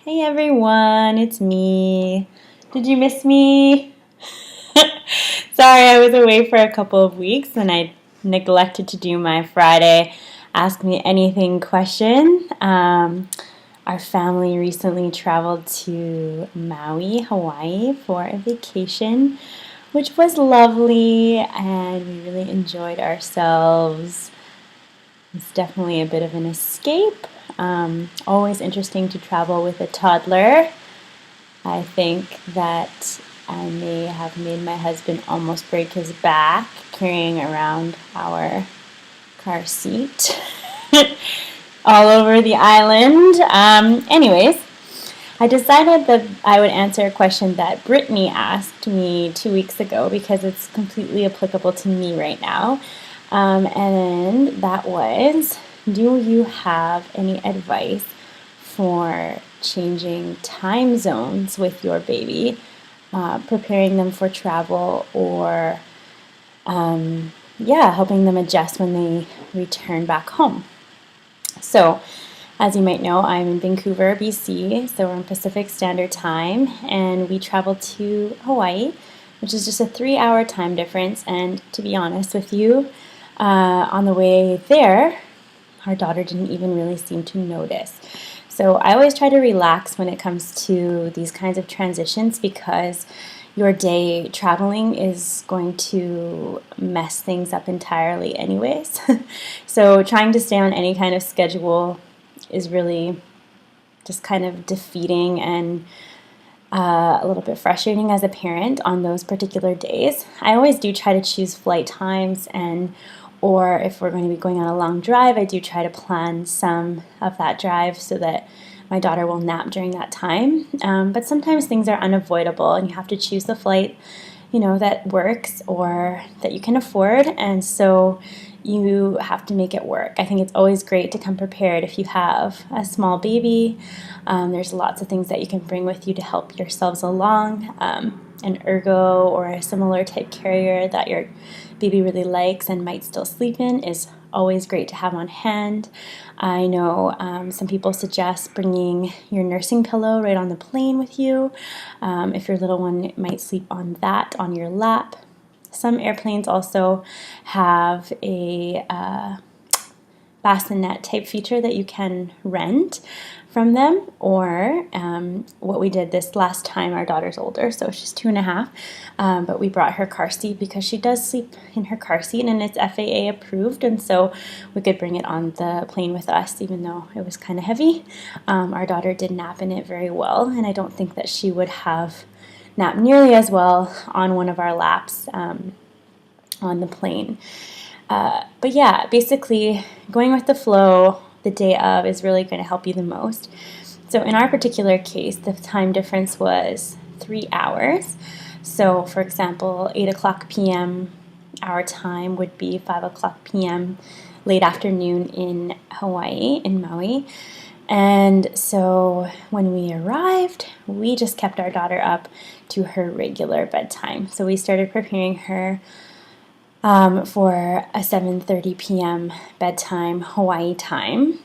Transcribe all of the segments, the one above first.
Hey everyone, it's me. Did you miss me? Sorry, I was away for a couple of weeks and I neglected to do my Friday Ask Me Anything question. Our family recently traveled to Maui, Hawaii for a vacation, which was lovely and we really enjoyed ourselves. It's definitely a bit of an escape. Always interesting to travel with a toddler. I think that I may have made my husband almost break his back carrying around our car seat all over the island. Anyways, I decided that I would answer a question that Brittany asked me 2 weeks ago because it's completely applicable to me right now. And that was, do you have any advice for changing time zones with your baby, preparing them for travel, or helping them adjust when they return back home? So, as you might know, I'm in Vancouver, BC, so we're in Pacific Standard Time, and we traveled to Hawaii, which is just a 3-hour time difference. And to be honest with you, on the way there, our daughter didn't even really seem to notice. So I always try to relax when it comes to these kinds of transitions because your day traveling is going to mess things up entirely anyways. So trying to stay on any kind of schedule is really just kind of defeating and a little bit frustrating as a parent on those particular days. I always do try to choose flight times, and or if we're going to be going on a long drive, I do try to plan some of that drive so that my daughter will nap during that time. But sometimes things are unavoidable and you have to choose the flight, that works or that you can afford. And so you have to make it work. I think it's always great to come prepared if you have a small baby. There's lots of things that you can bring with you to help yourselves along. An ergo or a similar type carrier that your baby really likes and might still sleep in is always great to have on hand. I know some people suggest bringing your nursing pillow right on the plane with you if your little one might sleep on that on your lap. Some airplanes also have a bassinet type feature that you can rent from them, or what we did this last time, our daughter's older, so she's 2.5, but we brought her car seat because she does sleep in her car seat and it's FAA approved, and so we could bring it on the plane with us even though it was kind of heavy. Our daughter did nap in it very well, and I don't think that she would have napped nearly as well on one of our laps on the plane. But yeah, basically going with the flow the day of is really going to help you the most. So in our particular case, the time difference was 3 hours. So for example, 8 o'clock p.m. our time would be 5 o'clock p.m. late afternoon in Hawaii, in Maui. And so when we arrived, we just kept our daughter up to her regular bedtime. So we started preparing her for a 7:30 p.m. bedtime Hawaii time,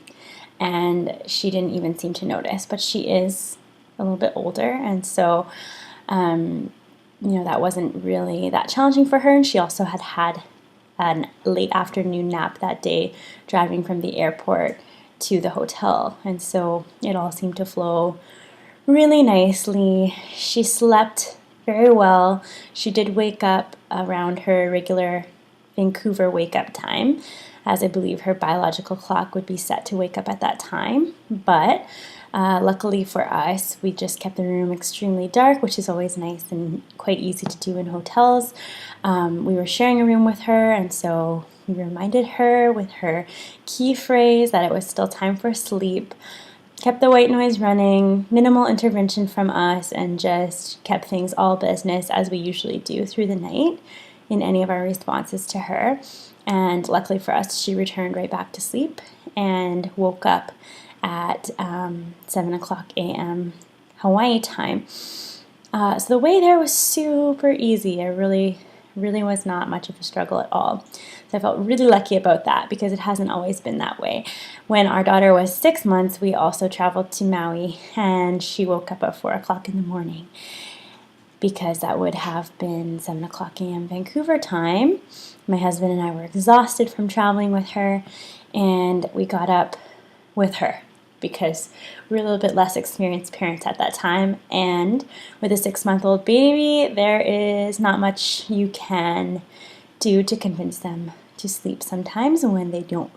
and she didn't even seem to notice, but she is a little bit older, and so that wasn't really that challenging for her, and she also had a late afternoon nap that day driving from the airport to the hotel, and so it all seemed to flow really nicely. She slept very well. She did wake up around her regular Vancouver wake-up time, as I believe her biological clock would be set to wake up at that time. But luckily for us, we just kept the room extremely dark, which is always nice and quite easy to do in hotels. We were sharing a room with her, and so we reminded her with her key phrase that it was still time for sleep. Kept the white noise running, minimal intervention from us, and just kept things all business as we usually do through the night in any of our responses to her. And luckily for us, she returned right back to sleep and woke up at 7 o'clock a.m. Hawaii time. So the way there was super easy. I really, Really was not much of a struggle at all. So I felt really lucky about that because it hasn't always been that way. When our daughter was 6 months, we also traveled to Maui, and she woke up at 4 o'clock in the morning because that would have been 7 o'clock a.m. Vancouver time. My husband and I were exhausted from traveling with her, and we got up with her because we were a little bit less experienced parents at that time. And with a 6-month-old baby, there is not much you can do to convince them to sleep sometimes when they don't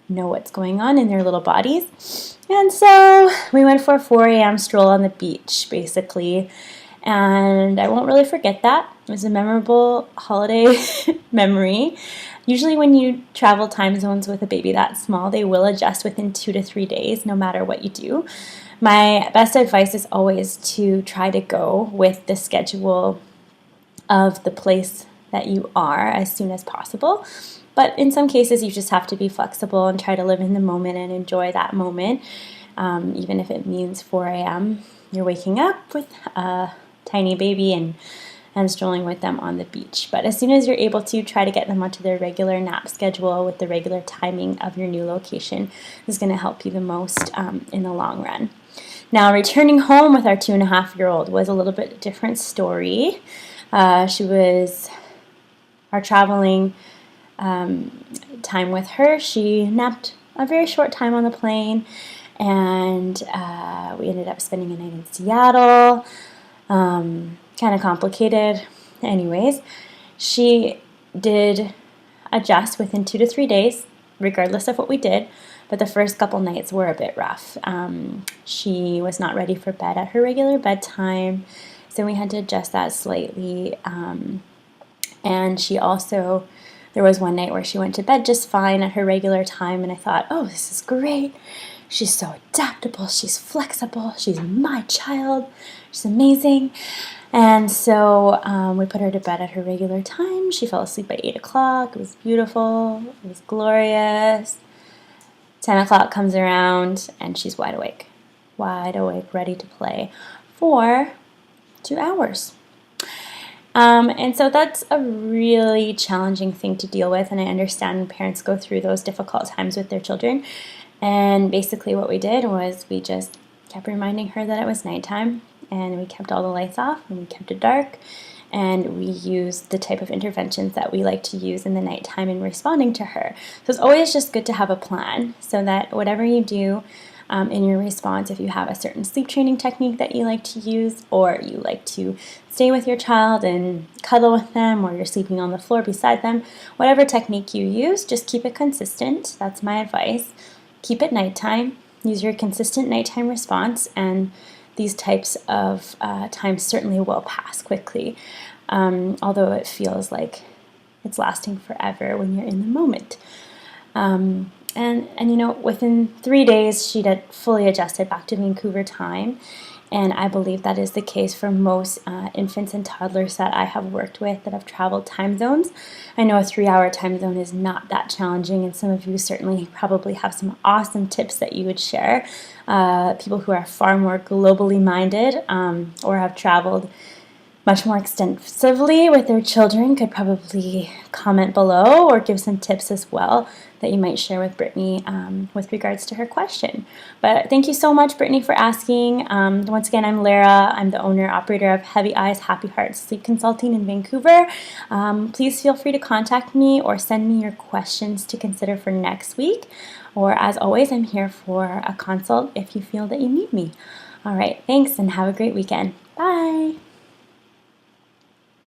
know what's going on in their little bodies. And so we went for a 4 a.m. stroll on the beach, basically. And I won't really forget that. It was a memorable holiday memory. Usually when you travel time zones with a baby that small, they will adjust within 2 to 3 days, no matter what you do. My best advice is always to try to go with the schedule of the place that you are as soon as possible. But in some cases, you just have to be flexible and try to live in the moment and enjoy that moment, even if it means 4 a.m. You're waking up with a tiny baby and strolling with them on the beach. But as soon as you're able to, try to get them onto their regular nap schedule with the regular timing of your new location is going to help you the most in the long run. Now, returning home with our 2.5-year-old was a little bit different story. She was our traveling time with her. She napped a very short time on the plane, and we ended up spending a night in Seattle. Kind of complicated. Anyways, she did adjust within 2 to 3 days, regardless of what we did, but the first couple nights were a bit rough. She was not ready for bed at her regular bedtime, so we had to adjust that slightly. And she also, there was one night where she went to bed just fine at her regular time, and I thought, oh, this is great. She's so adaptable, she's flexible, she's my child, she's amazing. And so we put her to bed at her regular time. She fell asleep at 8 o'clock. It was beautiful, it was glorious. 10 o'clock comes around, and she's wide awake, ready to play for 2 hours. And so that's a really challenging thing to deal with, and I understand when parents go through those difficult times with their children. And basically what we did was we just kept reminding her that it was nighttime, and we kept all the lights off, and we kept it dark, and we used the type of interventions that we like to use in the nighttime in responding to her. So it's always just good to have a plan so that whatever you do in your response, if you have a certain sleep training technique that you like to use, or you like to stay with your child and cuddle with them, or you're sleeping on the floor beside them, whatever technique you use, just keep it consistent. That's my advice. Keep it nighttime. Use your consistent nighttime response, and these types of times certainly will pass quickly, although it feels like it's lasting forever when you're in the moment. And you know, within 3 days, she'd had fully adjusted back to Vancouver time, and I believe that is the case for most infants and toddlers that I have worked with that have traveled time zones. I know a 3-hour time zone is not that challenging, and some of you certainly probably have some awesome tips that you would share. People who are far more globally minded or have traveled much more extensively with their children could probably comment below or give some tips as well that you might share with Brittany with regards to her question. But thank you so much, Brittany, for asking. Once again, I'm Lara. I'm the owner-operator of Heavy Eyes, Happy Hearts Sleep Consulting in Vancouver. Please feel free to contact me or send me your questions to consider for next week. Or as always, I'm here for a consult if you feel that you need me. All right, thanks, and have a great weekend. Bye.